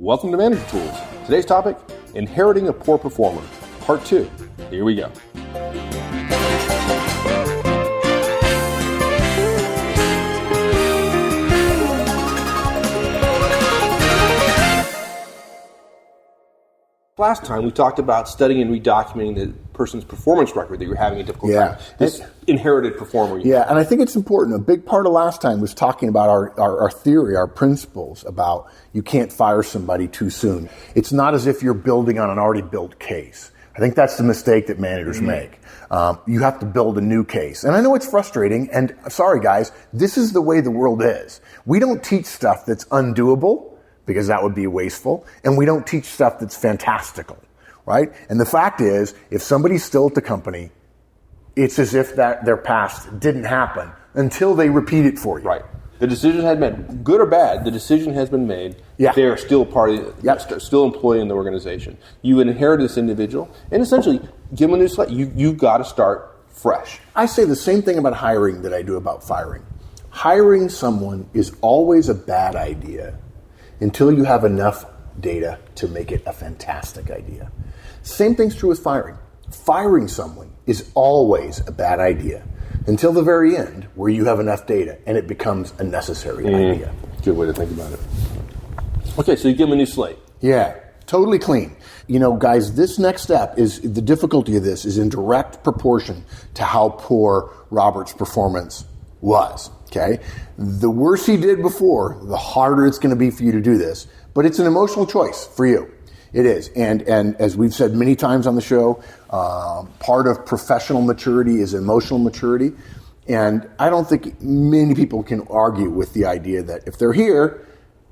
Welcome to Manager Tools. Today's topic, inheriting a poor performer, part 2. Here we go. Last time we talked about studying and redocumenting the person's performance record that you're having a difficult time. This inherited performer. And I think it's important. A big part of last time was talking about our theory, our principles about you can't fire somebody too soon. It's not as if you're building on an already built case. I think that's the mistake that managers make. You have to build a new case. And I know it's frustrating, and sorry guys, this is the way the world is. We don't teach stuff that's undoable, because that would be wasteful, and we don't teach stuff that's fantastical, right? And the fact is, if somebody's still at the company, it's as if that their past didn't happen until they repeat it for you. Right. The decision had been, good or bad, the decision has been made. Yeah. They are still still employee in the organization. You inherit this individual, and essentially, give them a new slate. You've got to start fresh. I say the same thing about hiring that I do about firing. Hiring someone is always a bad idea until you have enough data to make it a fantastic idea. Same thing's true with firing. Firing someone is always a bad idea until the very end where you have enough data and it becomes a necessary idea. Good way to think about it. Okay, so you give them a new slate. Yeah, totally clean. You know, guys, this next step is, the difficulty of this is in direct proportion to how poor Robert's performance was. Okay, the worse he did before, the harder it's going to be for you to do this. But it's an emotional choice for you. It is. And as we've said many times on the show, part of professional maturity is emotional maturity. And I don't think many people can argue with the idea that if they're here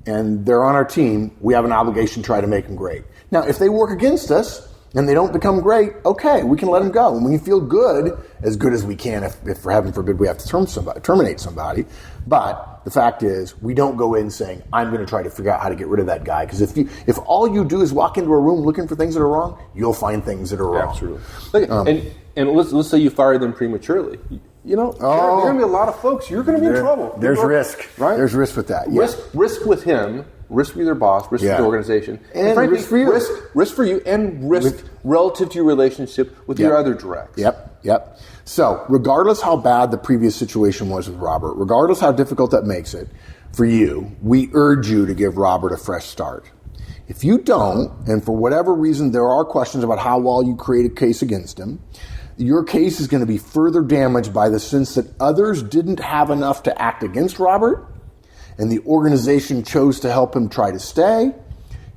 and they're on our team, we have an obligation to try to make them great. Now, if they work against us and they don't become great, okay, we can let them go. And we can feel good as we can if for heaven forbid, we have to terminate somebody. But the fact is, we don't go in saying, I'm going to try to figure out how to get rid of that guy. Because if all you do is walk into a room looking for things that are wrong, you'll find things that are wrong. Absolutely. And let's say you fire them prematurely. You know, there are going to be a lot of folks, you're going to be in trouble. There's risk. Right? There's risk with that. Yeah. Risk with him. Risk with your boss, risk with the organization. And frankly, risk for you. Risk for you, and risk relative to your relationship with your other directs. Yep. So, regardless how bad the previous situation was with Robert, regardless how difficult that makes it for you, we urge you to give Robert a fresh start. If you don't, and for whatever reason there are questions about how well you create a case against him, your case is going to be further damaged by the sense that others didn't have enough to act against Robert, and the organization chose to help him try to stay,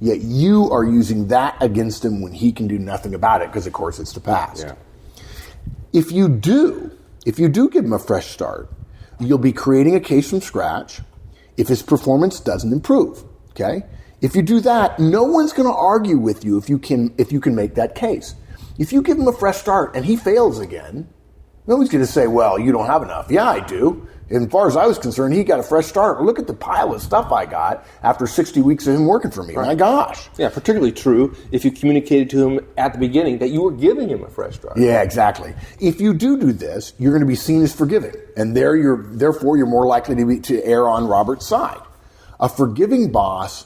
yet you are using that against him when he can do nothing about it, because of course it's the past. Yeah. If you do give him a fresh start, you'll be creating a case from scratch if his performance doesn't improve. Okay? If you do that, no one's going to argue with you if you can make that case. If you give him a fresh start and he fails again, no one's going to say, well, you don't have enough. Yeah, I do. And as far as I was concerned, he got a fresh start. Look at the pile of stuff I got after 60 weeks of him working for me. Right. My gosh. Yeah, particularly true if you communicated to him at the beginning that you were giving him a fresh start. Yeah, exactly. If you do this, you're going to be seen as forgiving. And therefore, you're more likely to err on Robert's side. A forgiving boss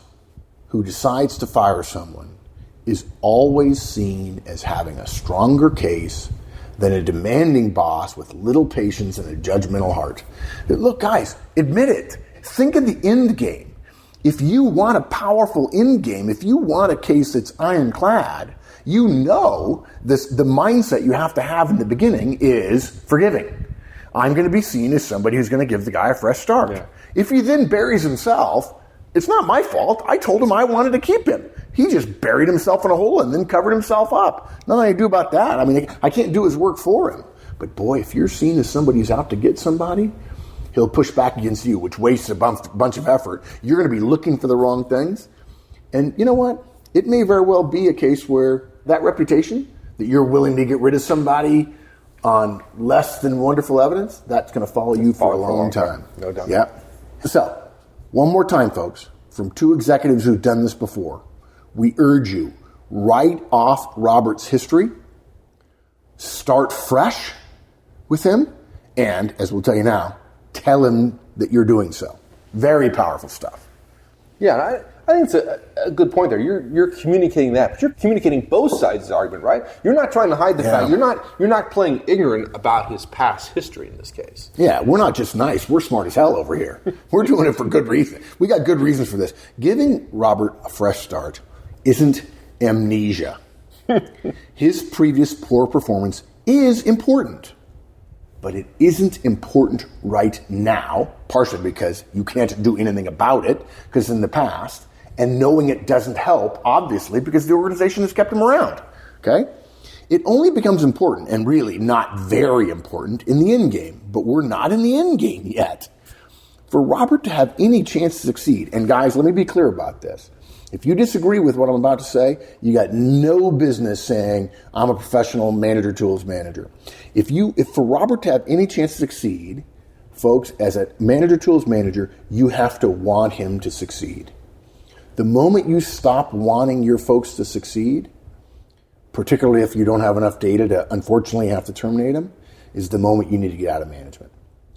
who decides to fire someone is always seen as having a stronger case than a demanding boss with little patience and a judgmental heart. Look, guys, admit it. Think of the end game. If you want a powerful end game, if you want a case that's ironclad, you know the mindset you have to have in the beginning is forgiving. I'm going to be seen as somebody who's going to give the guy a fresh start. Yeah. If he then buries himself, it's not my fault. I told him I wanted to keep him. He just buried himself in a hole and then covered himself up. Nothing I can do about that. I mean, I can't do his work for him. But boy, if you're seen as somebody who's out to get somebody, he'll push back against you, which wastes a bunch of effort. You're going to be looking for the wrong things. And you know what? It may very well be a case where that reputation, that you're willing to get rid of somebody on less than wonderful evidence, that's going to follow you for a long time. No doubt. Yeah. So, one more time, folks, from two executives who've done this before, we urge you, write off Robert's history, start fresh with him, and, as we'll tell you now, tell him that you're doing so. Very powerful stuff. Yeah, I think it's a good point there. You're communicating that, but you're communicating both sides of the argument, right? You're not trying to hide the fact. You're not playing ignorant about his past history in this case. Yeah, we're not just nice. We're smart as hell over here. We're doing it for good reason. We got good reasons for this. Giving Robert a fresh start isn't amnesia. His previous poor performance is important, but it isn't important right now, partially because you can't do anything about it, because in the past, and knowing it doesn't help, obviously, because the organization has kept him around, okay? It only becomes important, and really not very important, in the end game, but we're not in the end game yet. For Robert to have any chance to succeed, and guys, let me be clear about this. If you disagree with what I'm about to say, you got no business saying, I'm a professional manager tools manager. If for Robert to have any chance to succeed, folks, as a manager tools manager, you have to want him to succeed. The moment you stop wanting your folks to succeed, particularly if you don't have enough data to unfortunately have to terminate them, is the moment you need to get out of management.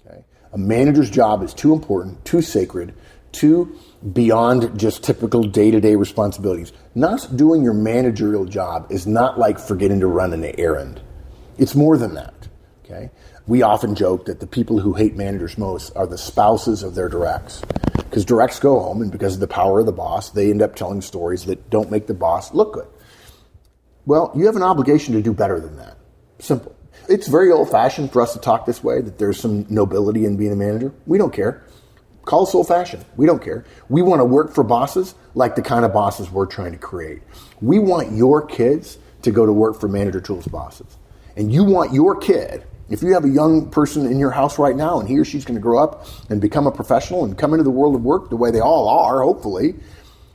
Okay? A manager's job is too important, too sacred, too beyond just typical day-to-day responsibilities. Not doing your managerial job is not like forgetting to run an errand. It's more than that. Okay? We often joke that the people who hate managers most are the spouses of their directs. Because directs go home, and because of the power of the boss, they end up telling stories that don't make the boss look good. Well, you have an obligation to do better than that. Simple. It's very old-fashioned for us to talk this way, that there's some nobility in being a manager. We don't care. Call us old-fashioned. We don't care. We want to work for bosses like the kind of bosses we're trying to create. We want your kids to go to work for Manager Tools bosses. And you want your kid, if you have a young person in your house right now and he or she's going to grow up and become a professional and come into the world of work the way they all are, hopefully,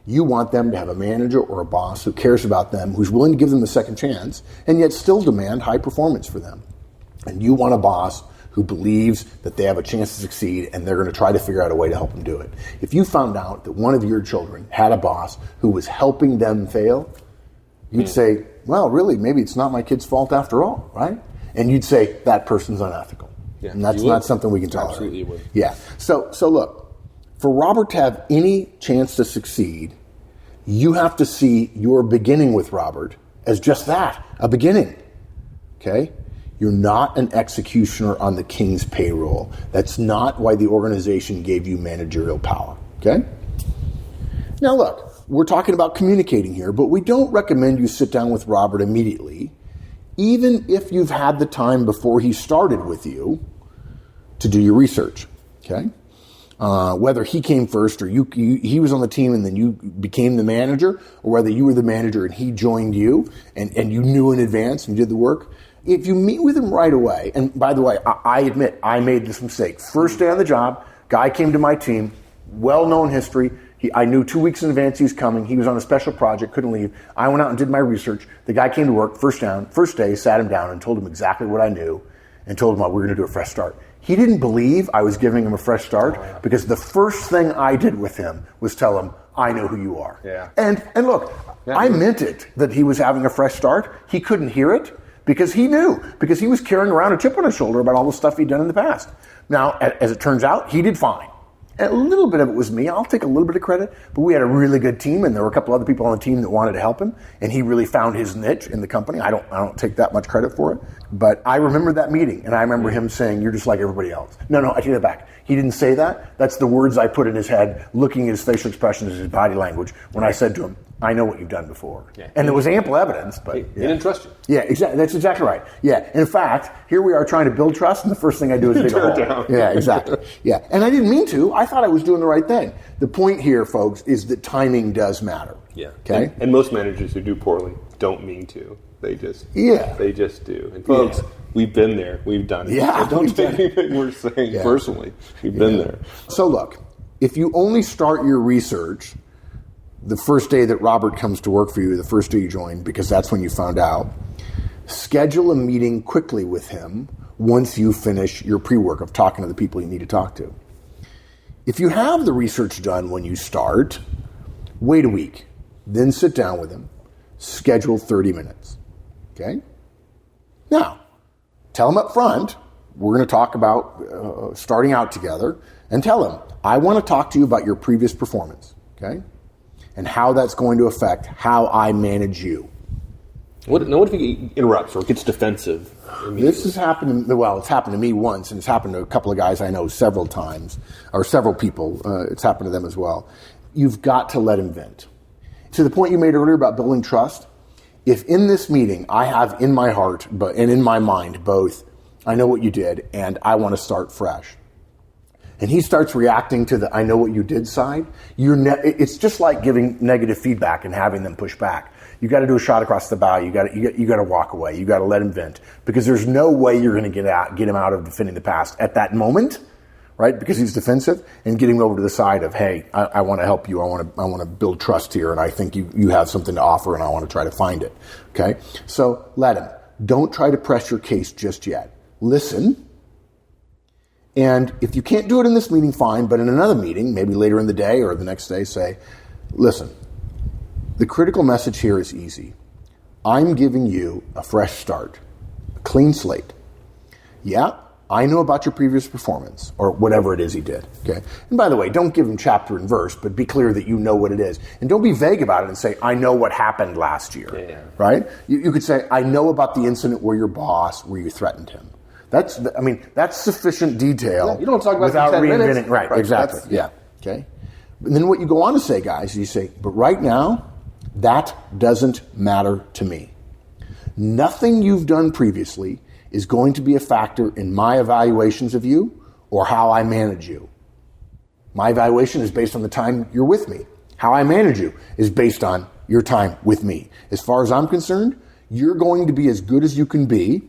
you want them to have a manager or a boss who cares about them, who's willing to give them a second chance, and yet still demand high performance for them. And you want a boss who believes that they have a chance to succeed and they're going to try to figure out a way to help them do it. If you found out that one of your children had a boss who was helping them fail, you'd say, well, really, maybe it's not my kid's fault after all, right? And you'd say, that person's unethical. Yeah, and that's not something we can tolerate. Absolutely would. Yeah. So look, for Robert to have any chance to succeed, you have to see your beginning with Robert as just that, a beginning. Okay? You're not an executioner on the king's payroll. That's not why the organization gave you managerial power. Okay? Now look, we're talking about communicating here, but we don't recommend you sit down with Robert immediately, even if you've had the time before he started with you to do your research. Okay? Whether he came first or he was on the team and then you became the manager, or whether you were the manager and he joined you and you knew in advance and did the work. If you meet with him right away, and by the way, I admit I made this mistake. First day on the job, guy came to my team, well-known history. I knew 2 weeks in advance he was coming. He was on a special project, couldn't leave. I went out and did my research. The guy came to work, first day, sat him down and told him exactly what I knew and told him we were going to do a fresh start. He didn't believe I was giving him a fresh start because the first thing I did with him was tell him, I know who you are. Yeah. And look, I meant it that he was having a fresh start. He couldn't hear it because he knew, because he was carrying around a chip on his shoulder about all the stuff he'd done in the past. Now, as it turns out, he did fine. And a little bit of it was me. I'll take a little bit of credit, but we had a really good team, and there were a couple other people on the team that wanted to help him, and he really found his niche in the company. I don't take that much credit for it, but I remember that meeting, and I remember him saying, "You're just like everybody else." No, I take that back. He didn't say that. That's the words I put in his head, looking at his facial expressions, his body language, when I said to him, "I know what you've done before." Yeah. And there was ample evidence, but he didn't trust you. Yeah, exactly. That's exactly right. Yeah. In fact, here we are trying to build trust, and the first thing I do is dig a hole. Down. Yeah, exactly. Yeah. And I didn't mean to. I thought I was doing the right thing. The point here, folks, is that timing does matter. Yeah. Okay. And most managers who do poorly don't mean to. They just do. And folks, we've been there. We've done it. Yeah. So don't take anything we're saying personally. We've been there. So look, if you only start your research the first day that Robert comes to work for you, the first day you join, because that's when you found out, schedule a meeting quickly with him once you finish your pre-work of talking to the people you need to talk to. If you have the research done when you start, wait a week, then sit down with him, schedule 30 minutes. Okay? Now, tell him up front, we're going to talk about starting out together, and tell him, I want to talk to you about your previous performance. Okay? and how that's going to affect how I manage you. What if he interrupts or gets defensive? This has happened, it's happened to me once, and it's happened to a couple of guys I know several times, or several people. It's happened to them as well. You've got to let him vent. To the point you made earlier about building trust, if in this meeting I have in my heart and in my mind both, I know what you did and I want to start fresh, and he starts reacting to the I know what you did side, it's just like giving negative feedback and having them push back. You got to do a shot across the bow. You got to walk away. You got to let him vent, because there's no way you're going to get him out of defending the past at that moment, right? Because he's defensive, and get him over to the side of, hey, I want to help you. I want to build trust here, and I think you have something to offer, and I want to try to find it. Okay, so let him. Don't try to press your case just yet. Listen. And if you can't do it in this meeting, fine. But in another meeting, maybe later in the day or the next day, say, listen. The critical message here is easy. I'm giving you a fresh start, a clean slate. Yeah, I know about your previous performance, or whatever it is he did. Okay. And by the way, don't give him chapter and verse, but be clear that you know what it is. And don't be vague about it and say, I know what happened last year. Yeah. Right? You could say, I know about the incident where you threatened him. That's sufficient detail. Yeah, you don't talk about without reinventing. minutes. Right, exactly. Yeah. Okay. And then what you go on to say, guys, is you say, but right now, that doesn't matter to me. Nothing you've done previously is going to be a factor in my evaluations of you or how I manage you. My evaluation is based on the time you're with me. How I manage you is based on your time with me. As far as I'm concerned, you're going to be as good as you can be,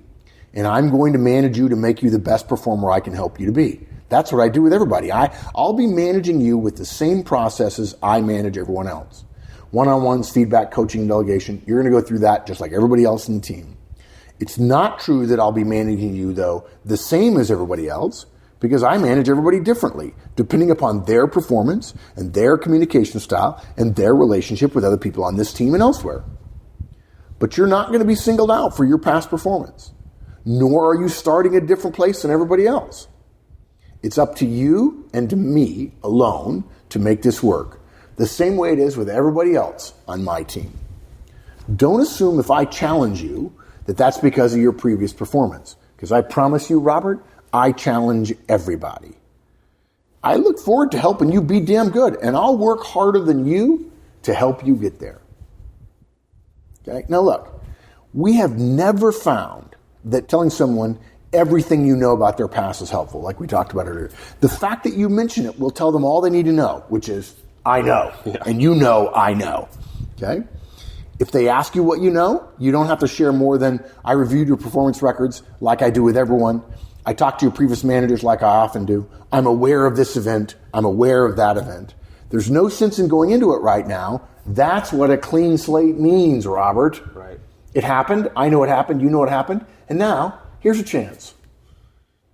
and I'm going to manage you to make you the best performer I can help you to be. That's what I do with everybody. I'll be managing you with the same processes I manage everyone else. One-on-ones, feedback, coaching, delegation. You're going to go through that just like everybody else in the team. It's not true that I'll be managing you, though, the same as everybody else, because I manage everybody differently, depending upon their performance and their communication style and their relationship with other people on this team and elsewhere. But you're not going to be singled out for your past performance, nor are you starting a different place than everybody else. It's up to you and to me alone to make this work. The same way it is with everybody else on my team. Don't assume if I challenge you that that's because of your previous performance. Because I promise you, Robert, I challenge everybody. I look forward to helping you be damn good, and I'll work harder than you to help you get there. Okay? Now look, we have never found that telling someone everything you know about their past is helpful, like we talked about earlier. The fact that you mention it will tell them all they need to know, which is, I know, and you know I know, okay? If they ask you what you know, you don't have to share more than, I reviewed your performance records like I do with everyone. I talked to your previous managers like I often do. I'm aware of this event. I'm aware of that event. There's no sense in going into it right now. That's what a clean slate means, Robert. Right. It happened. I know it happened. You know it happened. And now, here's a chance.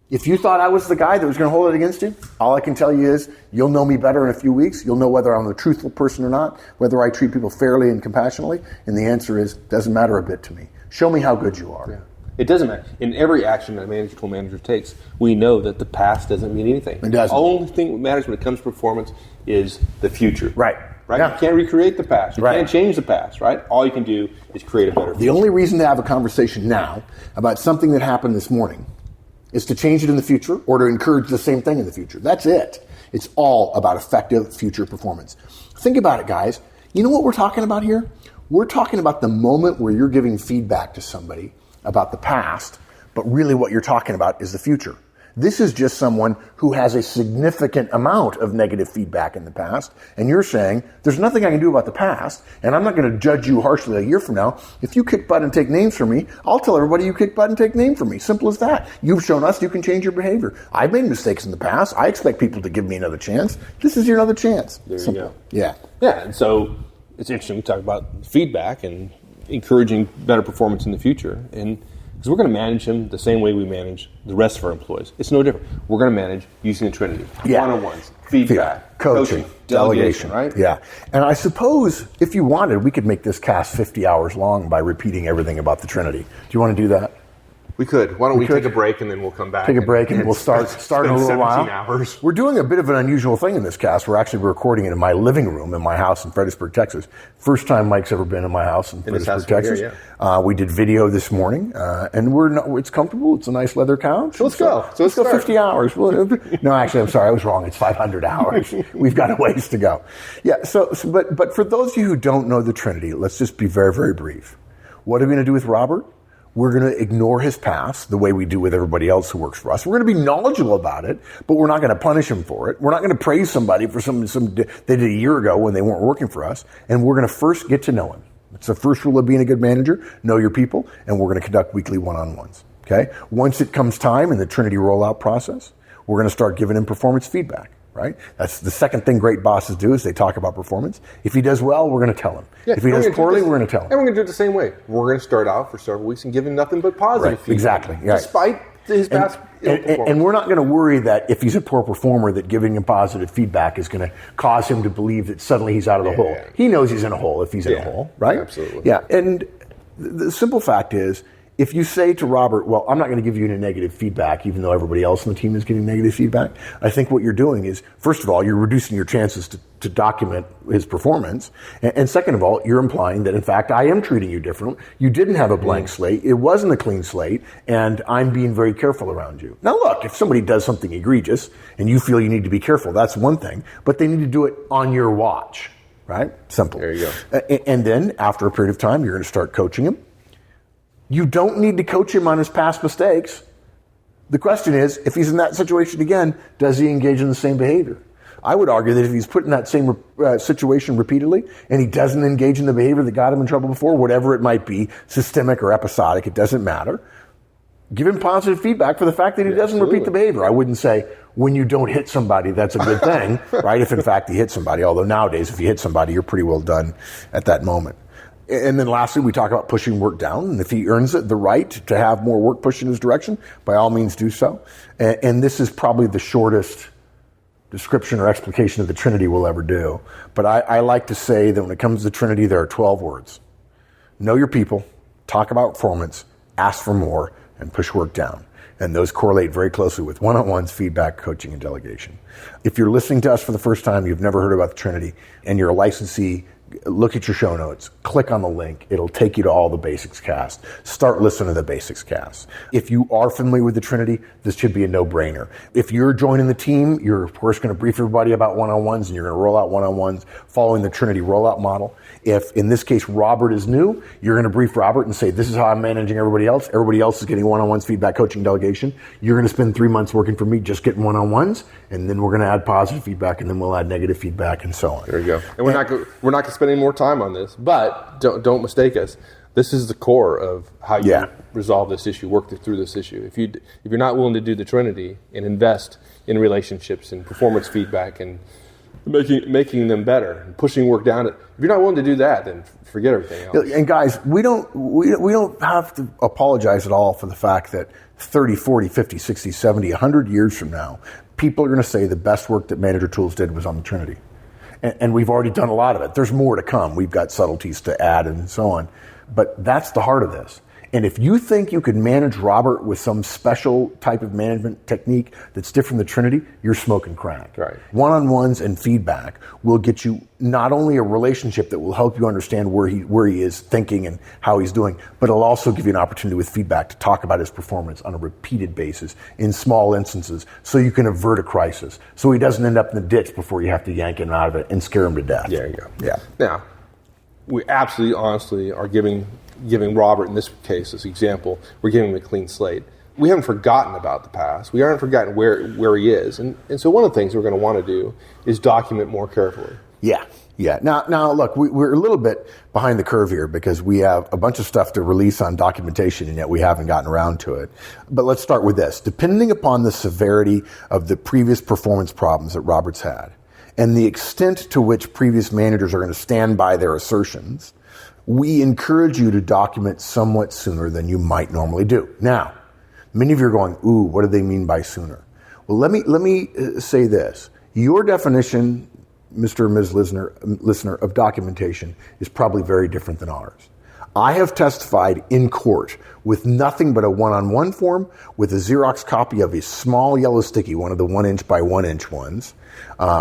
If you thought I was the guy that was going to hold it against you, all I can tell you is you'll know me better in a few weeks. You'll know whether I'm a truthful person or not, whether I treat people fairly and compassionately. And the answer is, doesn't matter a bit to me. Show me how good you are. Yeah. It doesn't matter. In every action that a manager takes, we know that the past doesn't mean anything. It doesn't. The only thing that matters when it comes to performance is the future. Right. Yeah. You can't recreate the past. You can't change the past, right? All you can do is create a better future. The only reason to have a conversation now about something that happened this morning is to change it in the future or to encourage the same thing in the future. That's it. It's all about effective future performance. Think about it, guys. You know what we're talking about here? We're talking about the moment where you're giving feedback to somebody about the past, but really what you're talking about is the future. This is just someone who has a significant amount of negative feedback in the past, and you're saying, there's nothing I can do about the past, and I'm not going to judge you harshly a year from now. If you kick butt and take names from me, I'll tell everybody you kick butt and take names from me. Simple as that. You've shown us you can change your behavior. I've made mistakes in the past. I expect people to give me another chance. This is your another chance. There you go. Yeah. Yeah, and so it's interesting we talk about feedback and encouraging better performance in the future, and because we're going to manage him the same way we manage the rest of our employees. It's no different. We're going to manage using the Trinity. One-on-ones, feedback, coaching, delegation, right? Yeah. And I suppose if you wanted, we could make this cast 50 hours long by repeating everything about the Trinity. Do you want to do that? We could. Why don't we take a break and then we'll come back? Take a break and we'll start in a little while. Hours. We're doing a bit of an unusual thing in this cast. We're actually recording it in my living room in my house in Fredericksburg, Texas. First time Mike's ever been in my house in Fredericksburg, Texas. Here, we did video this morning, and it's comfortable. It's a nice leather couch. Let's go. So let's go 50 hours. No, actually, I'm sorry. I was wrong. It's 500 hours. We've got a ways to go. Yeah. But for those of you who don't know the Trinity, let's just be very, very brief. What are we going to do with Robert? We're going to ignore his past the way we do with everybody else who works for us. We're going to be knowledgeable about it, but we're not going to punish him for it. We're not going to praise somebody for some they did a year ago when they weren't working for us. And we're going to first get to know him. It's the first rule of being a good manager. Know your people. And we're going to conduct weekly one-on-ones. Okay. Once it comes time in the Trinity rollout process, we're going to start giving him performance feedback. Right? That's the second thing great bosses do is they talk about performance. If he does well, we're going to tell him. If he does poorly, we're going to tell him. And we're going to do it the same way. We're going to start out for several weeks and give him nothing but positive feedback. Exactly. Despite his past performance. And we're not going to worry that if he's a poor performer that giving him positive feedback is going to cause him to believe that suddenly he's out of the hole. He knows he's in a hole if he's in a hole, right? Absolutely. Yeah. And the simple fact is, if you say to Robert, well, I'm not going to give you any negative feedback, even though everybody else on the team is getting negative feedback, I think what you're doing is, first of all, you're reducing your chances to document his performance. And second of all, you're implying that, in fact, I am treating you differently. You didn't have a blank slate. It wasn't a clean slate. And I'm being very careful around you. Now, look, if somebody does something egregious and you feel you need to be careful, that's one thing. But they need to do it on your watch, right? Simple. There you go. And then, after a period of time, you're going to start coaching him. You don't need to coach him on his past mistakes. The question is, if he's in that situation again, does he engage in the same behavior? I would argue that if he's put in that same situation repeatedly and he doesn't engage in the behavior that got him in trouble before, whatever it might be, systemic or episodic, it doesn't matter. Give him positive feedback for the fact that he doesn't repeat the behavior. I wouldn't say when you don't hit somebody, that's a good thing, right? If in fact he hits somebody, although nowadays if you hit somebody, you're pretty well done at that moment. And then lastly, we talk about pushing work down. And if he earns it, the right to have more work pushed in his direction, by all means do so. And this is probably the shortest description or explication of the Trinity we'll ever do. But I like to say that when it comes to the Trinity, there are 12 words. Know your people, talk about performance, ask for more, and push work down. And those correlate very closely with one-on-ones, feedback, coaching, and delegation. If you're listening to us for the first time, you've never heard about the Trinity, and you're a licensee, look at your show notes, click on the link. It'll take you to all the Basics Cast. Start listening to the Basics Cast. If you are familiar with the Trinity, this should be a no-brainer. If you're joining the team, you're of course going to brief everybody about one-on-ones and you're going to roll out one-on-ones following the Trinity rollout model. If in this case Robert is new, you're going to brief Robert and say, this is how I'm managing everybody else. Everybody else is getting one-on-ones, feedback, coaching, delegation. You're going to spend 3 months working for me just getting one-on-ones, and then we're going to add positive feedback, and then we'll add negative feedback, and so on. There you go. And we're not going to spend any more time on this, but don't mistake us. This is the core of how you resolve this issue, work through this issue. If you're not willing to do the Trinity and invest in relationships and performance feedback and making them better and pushing work down, if you're not willing to do that, then forget everything else. And guys, we don't have to apologize at all for the fact that 30, 40, 50, 60, 70, 100 years from now, people are going to say the best work that Manager Tools did was on the Trinity. And we've already done a lot of it. There's more to come. We've got subtleties to add and so on. But that's the heart of this. And if you think you could manage Robert with some special type of management technique that's different from the Trinity, you're smoking crack. Right. One-on-ones and feedback will get you not only a relationship that will help you understand where he is thinking and how he's doing, but it'll also give you an opportunity with feedback to talk about his performance on a repeated basis in small instances so you can avert a crisis. So he doesn't end up in the ditch before you have to yank him out of it and scare him to death. There you go. Yeah. Now, we absolutely, honestly are giving Robert, in this case, this example, we're giving him a clean slate. We haven't forgotten about the past. We haven't forgotten where he is. And so one of the things we're going to want to do is document more carefully. Yeah. Now, look, we're a little bit behind the curve here because we have a bunch of stuff to release on documentation, and yet we haven't gotten around to it. But let's start with this. Depending upon the severity of the previous performance problems that Robert's had and the extent to which previous managers are going to stand by their assertions, we encourage you to document somewhat sooner than you might normally do. Now, many of you are going, ooh, what do they mean by sooner? Well, let me say this. Your definition, Mr. or Ms. Listener, of documentation is probably very different than ours. I have testified in court with nothing but a one-on-one form, with a Xerox copy of a small yellow sticky, one of the 1 inch by 1 inch ones,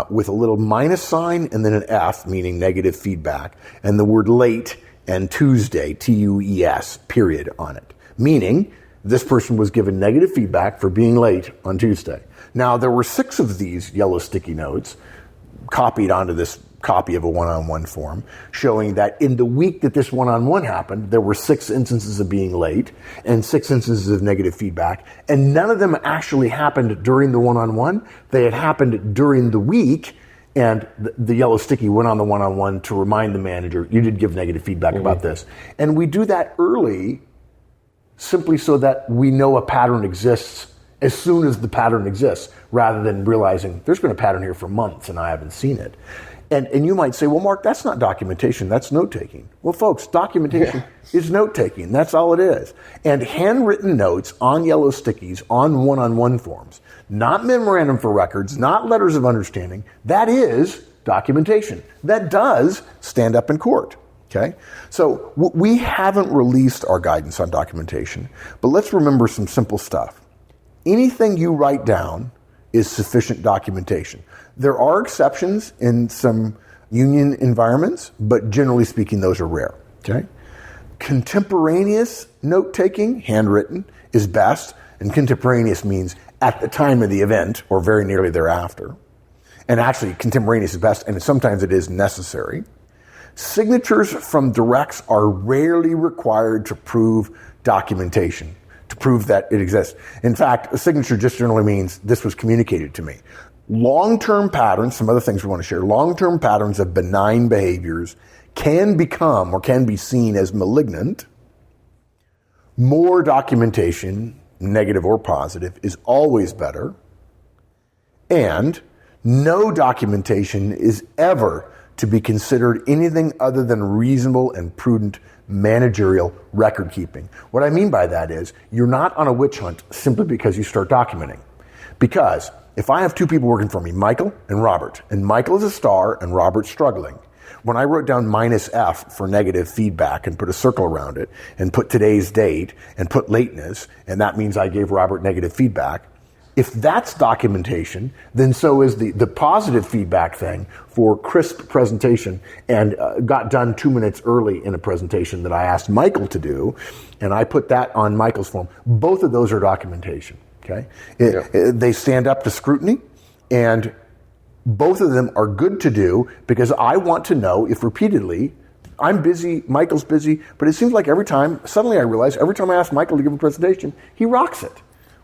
with a little minus sign and then an F, meaning negative feedback, and the word late and Tuesday, Tues, period, on it. Meaning, this person was given negative feedback for being late on Tuesday. Now, there were 6 of these yellow sticky notes copied onto this copy of a one-on-one form, showing that in the week that this one-on-one happened, there were 6 instances of being late and 6 instances of negative feedback, and none of them actually happened during the one-on-one. They had happened during the week, and the yellow sticky went on the one-on-one to remind the manager, you did give negative feedback about this. And we do that early simply so that we know a pattern exists as soon as the pattern exists, rather than realizing there's been a pattern here for months and I haven't seen it. And you might say, well, Mark, that's not documentation, that's note-taking. Well, folks, documentation is note-taking. That's all it is. And handwritten notes on yellow stickies on one-on-one forms, not memorandum for records, not letters of understanding, that is documentation. That does stand up in court. Okay? So we haven't released our guidance on documentation, but let's remember some simple stuff. Anything you write down is sufficient documentation. There are exceptions in some union environments, but generally speaking, those are rare. Okay? Contemporaneous note-taking, handwritten, is best, and contemporaneous means at the time of the event or very nearly thereafter. And actually, contemporaneous is best, and sometimes it is necessary. Signatures from directs are rarely required to prove documentation, to prove that it exists. In fact, a signature just generally means this was communicated to me. Long-term patterns, some other things we want to share, long-term patterns of benign behaviors can become or can be seen as malignant. More documentation, negative or positive, is always better. And no documentation is ever to be considered anything other than reasonable and prudent managerial record keeping. What I mean by that is you're not on a witch hunt simply because you start documenting. Because if I have 2 people working for me, Michael and Robert, and Michael is a star and Robert's struggling, when I wrote down -F for negative feedback and put a circle around it and put today's date and put lateness, and that means I gave Robert negative feedback, if that's documentation, then so is the positive feedback thing for crisp presentation and got done 2 minutes early in a presentation that I asked Michael to do, and I put that on Michael's form. Both of those are documentation. Okay, they stand up to scrutiny, and both of them are good to do because I want to know if repeatedly I'm busy, Michael's busy, but it seems like suddenly I realize every time I ask Michael to give a presentation, he rocks it.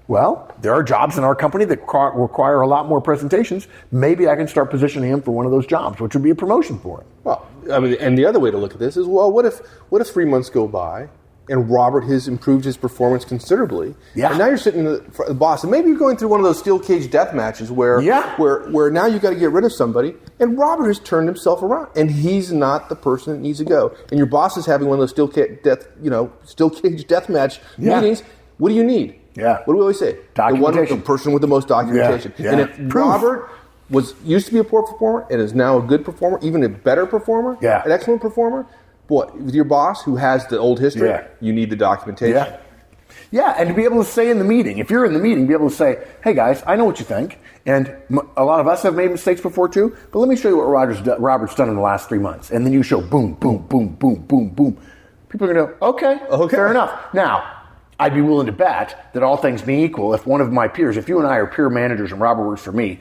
Well, there are jobs in our company that require a lot more presentations. Maybe I can start positioning him for one of those jobs, which would be a promotion for him. Well, I mean, and the other way to look at this is, well, what if 3 months go by and Robert has improved his performance considerably, and now you're sitting in the boss, and maybe you're going through one of those steel cage death matches where now you've got to get rid of somebody, and Robert has turned himself around, and he's not the person that needs to go, and your boss is having one of those steel cage death match meetings. What do you need? Yeah. What do we always say? Documentation. The person with the most documentation. Yeah. And if Robert used to be a poor performer and is now a good performer, even a better performer, an excellent performer, boy, with your boss who has the old history, you need the documentation. Yeah, and to be able to say in the meeting, if you're in the meeting, be able to say, hey guys, I know what you think, and a lot of us have made mistakes before too, but let me show you what Robert's done in the last 3 months. And then you show boom, boom, boom, boom, boom, boom. People are going to go, okay, fair enough. Now, I'd be willing to bet that all things being equal, if one of my peers, if you and I are peer managers and Robert works for me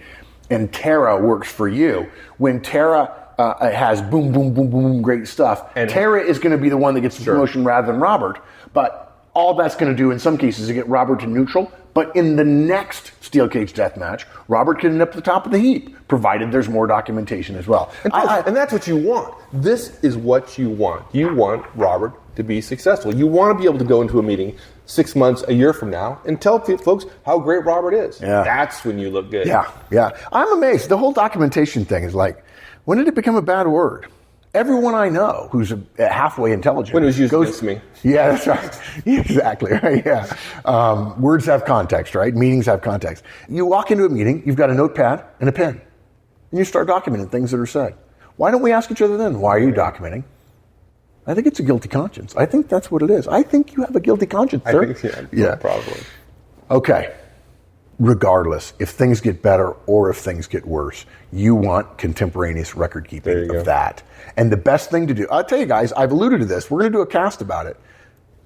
and Tara works for you, when Tara has boom, boom, boom, boom, great stuff, and Tara is going to be the one that gets the promotion rather than Robert, but all that's going to do in some cases is get Robert to neutral, but in the next steel cage death match, Robert can end up at the top of the heap, provided there's more documentation as well. And that's what you want. This is what you want. You want Robert to be successful. You want to be able to go into a meeting 6 months, a year from now, and tell folks how great Robert is. Yeah. That's when you look good. Yeah. I'm amazed. The whole documentation thing is like, when did it become a bad word? Everyone I know who's halfway intelligent when it was used against me. Yeah, that's right. Exactly. Right. Yeah. Words have context, right? Meetings have context. You walk into a meeting, you've got a notepad and a pen, and you start documenting things that are said. Why don't we ask each other then? Why are you documenting? I think it's a guilty conscience. I think that's what it is. I think you have a guilty conscience, sir. I think, yeah, probably. Okay. Regardless, if things get better or if things get worse, you want contemporaneous record keeping of that. And the best thing to do, I'll tell you guys, I've alluded to this. We're going to do a cast about it.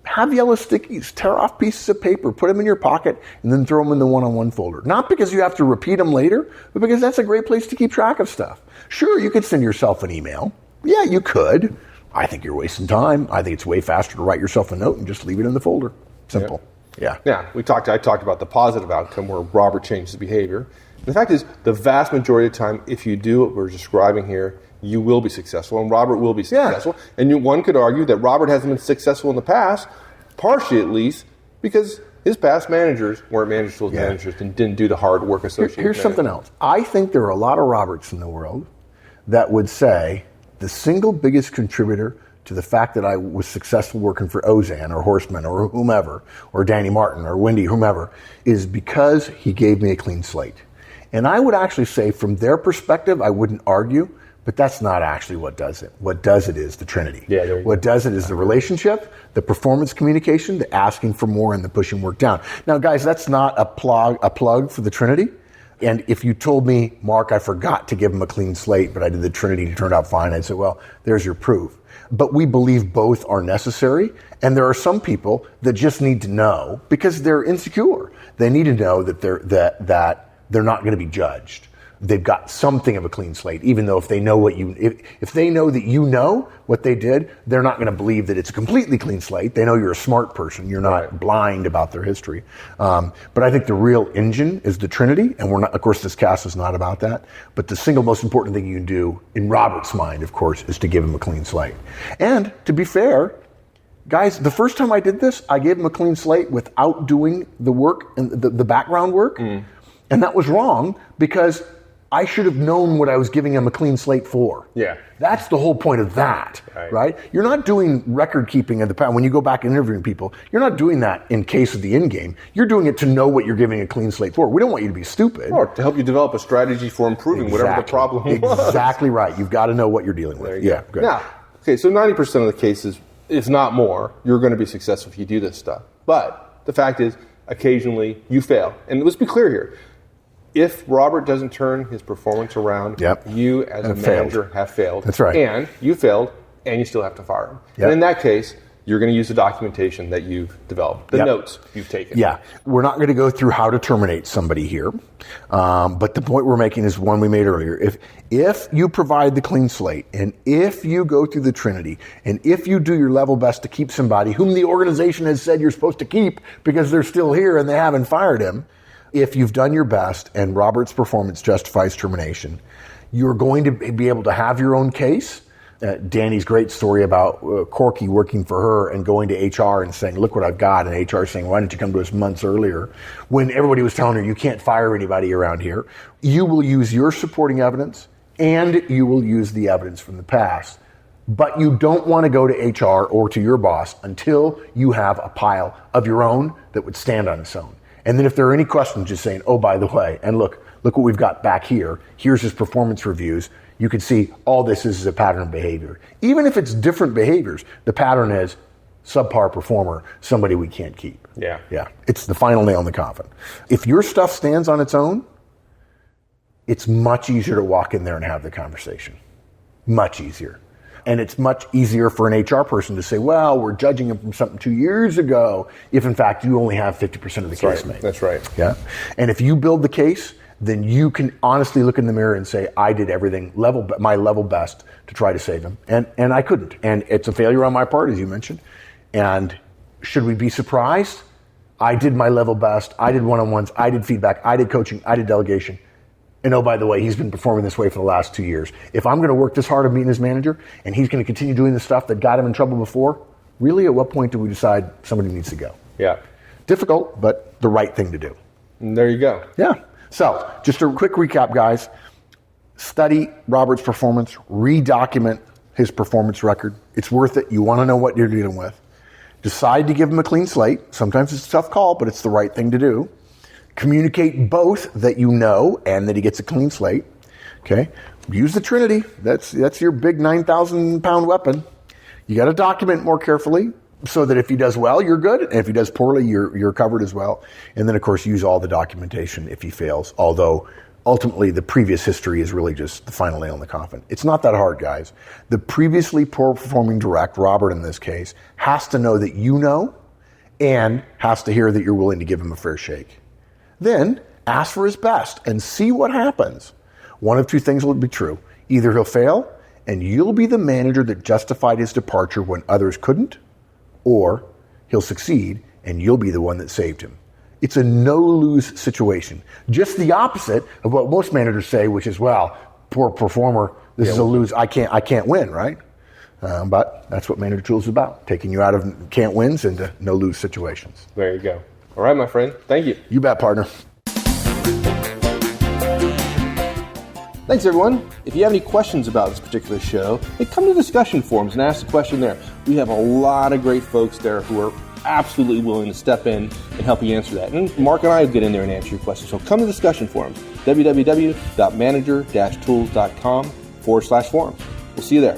Have yellow stickies, tear off pieces of paper, put them in your pocket, and then throw them in the one-on-one folder. Not because you have to repeat them later, but because that's a great place to keep track of stuff. Sure, you could send yourself an email. Yeah, you could. I think you're wasting time. I think it's way faster to write yourself a note and just leave it in the folder. Simple. Yeah. I talked about the positive outcome where Robert changed his behavior. The fact is, the vast majority of the time, if you do what we're describing here, you will be successful, and Robert will be successful. Yeah. And one could argue that Robert hasn't been successful in the past, partially at least, because his past managers weren't managers managers and didn't do the hard work associated. Here's something else. I think there are a lot of Roberts in the world that would say the single biggest contributor to the fact that I was successful working for Ozan or Horstman or whomever, or Danny Martin or Wendy, whomever, is because he gave me a clean slate. And I would actually say from their perspective, I wouldn't argue, but that's not actually what does it. What does it is the Trinity. What does it is the relationship, the performance communication, the asking for more, and the pushing work down. Now, guys, that's not a plug for the Trinity. And if you told me, Mark, I forgot to give him a clean slate, but I did the Trinity and it turned out fine, I'd say, well, there's your proof. But we believe both are necessary. And there are some people that just need to know because they're insecure. They need to know that they're not going to be judged. They've got something of a clean slate, even though if they know if they know that you know what they did, they're not going to believe that it's a completely clean slate. They know you're a smart person. You're not blind about their history. But I think the real engine is the Trinity, and we're not. Of course, this cast is not about that. But the single most important thing you can do, in Robert's mind, of course, is to give him a clean slate. And to be fair, guys, the first time I did this, I gave him a clean slate without doing the work and the background work, and that was wrong because I should have known what I was giving him a clean slate for. Yeah. That's the whole point of that, right? You're not doing record keeping of the past. When you go back and interviewing people, you're not doing that in case of the end game. You're doing it to know what you're giving a clean slate for. We don't want you to be stupid. Or to help you develop a strategy for improving whatever the problem was. Exactly right. You've got to know what you're dealing with. Yeah, good. Now, okay, so 90% of the cases, if not more, you're going to be successful if you do this stuff. But the fact is, occasionally you fail. And let's be clear here. If Robert doesn't turn his performance around, you as a manager have failed. That's right. And you failed, and you still have to fire him. And in that case, you're going to use the documentation that you've developed, the notes you've taken. Yeah. We're not going to go through how to terminate somebody here. But the point we're making is one we made earlier. If you provide the clean slate, and if you go through the Trinity, and if you do your level best to keep somebody whom the organization has said you're supposed to keep because they're still here and they haven't fired him, if you've done your best and Robert's performance justifies termination, you're going to be able to have your own case. Danny's great story about Corky working for her and going to HR and saying, look what I've got, and HR saying, why didn't you come to us months earlier, when everybody was telling her you can't fire anybody around here. You will use your supporting evidence and you will use the evidence from the past. But you don't want to go to HR or to your boss until you have a pile of your own that would stand on its own. And then if there are any questions, just saying, oh, by the way, and look what we've got back here. Here's his performance reviews. You can see all this is a pattern of behavior. Even if it's different behaviors, the pattern is subpar performer, somebody we can't keep. Yeah. It's the final nail in the coffin. If your stuff stands on its own, it's much easier to walk in there and have the conversation. Much easier. And it's much easier for an HR person to say, well, we're judging him from something 2 years ago, if in fact you only have 50% of the case made. That's right. Yeah. And if you build the case, then you can honestly look in the mirror and say, I did everything my level best to try to save him. And I couldn't. And it's a failure on my part, as you mentioned. And should we be surprised? I did my level best. I did one-on-ones. I did feedback. I did coaching. I did delegation. And oh, by the way, he's been performing this way for the last 2 years. If I'm going to work this hard of being his manager, and he's going to continue doing the stuff that got him in trouble before, really, at what point do we decide somebody needs to go? Yeah. Difficult, but the right thing to do. And there you go. Yeah. So, just a quick recap, guys. Study Robert's performance. Redocument his performance record. It's worth it. You want to know what you're dealing with. Decide to give him a clean slate. Sometimes it's a tough call, but it's the right thing to do. Communicate both that you know and that he gets a clean slate. Okay. Use the Trinity. That's your big 9,000-pound weapon. You got to document more carefully so that if he does well, you're good. And if he does poorly, you're covered as well. And then, of course, use all the documentation if he fails. Although, ultimately, the previous history is really just the final nail in the coffin. It's not that hard, guys. The previously poor-performing direct, Robert in this case, has to know that you know and has to hear that you're willing to give him a fair shake. Then, ask for his best and see what happens. One of two things will be true. Either he'll fail, and you'll be the manager that justified his departure when others couldn't, or he'll succeed, and you'll be the one that saved him. It's a no-lose situation. Just the opposite of what most managers say, which is, well, poor performer, this is a lose, I can't win, right? But that's what Manager Tools is about, taking you out of can't wins into no-lose situations. There you go. All right, my friend. Thank you. You bet, partner. Thanks, everyone. If you have any questions about this particular show, come to discussion forums and ask the question there. We have a lot of great folks there who are absolutely willing to step in and help you answer that. And Mark and I will get in there and answer your questions. So come to discussion forums, www.manager-tools.com/forums. We'll see you there.